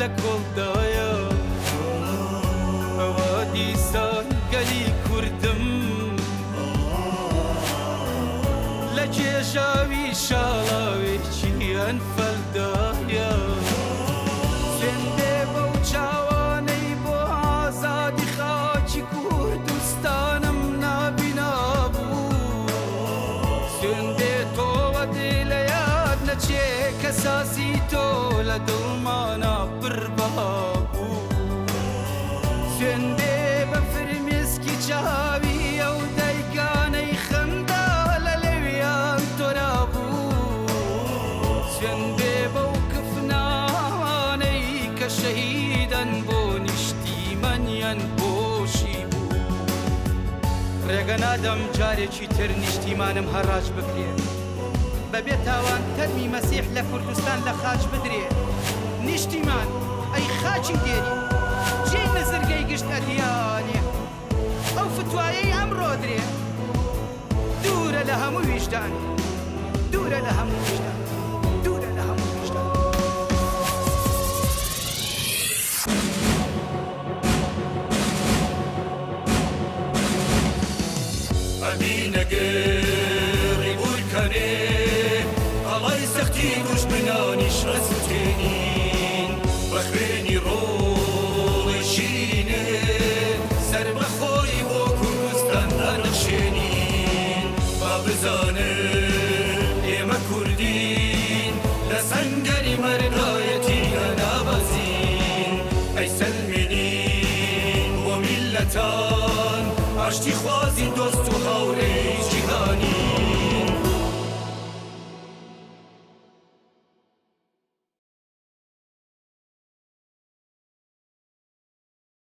لكڵدایە ئەوە دیسان گەلی کوردم لە کێژاوی شاڵاوێکی ئەنفەلدایە سوێندێ بەو چاوانەی بۆ ئازادی خاکی کوردستانم نابینابوو سوێندێ تۆوە دێ لە یاد نەچێ کە ساسی تۆ لە دڵمانە پڕبەها بوو سوێندێ بە فرمێسکی چاوی ئەو دایکانەی خەندا لە لەویان تۆرا بوو سوێندێ بەو کفنانەی کە شەهیدەن بۆ نیشتیمەنیان بۆشی بوو ڕێگە نادەم جارێکی تر نیشتیمانم هەڕاج بکرێ بەبێ تاوان تەرمی مەسیح لە کوردستان لە خاچ بدرێ نیشتیمان ئەی خاچی دێری جێی نەزرگەی گشت ئەدیانێ ئەو فتوایەی ئەمڕۆ درێ دوورە لە هەموو ویژدان دوورە لە هەموو ویژدان دوورە لە هەموو ویژدان ئەمینەگەڕی بورکەنێ هەڵای سەختی دوژمنانیش ڕەستێنین بە خوێنی ڕۆڵی شینێ سەر بەخۆی بۆ کوردستان دانەخشێنین با بزانن ئێمە کوردین لە سەنگەری مەردایەتی نابەزین ئەی سەلمێنین بۆ میلەتان ئاشتی خوازی دۆست و هاوڕێ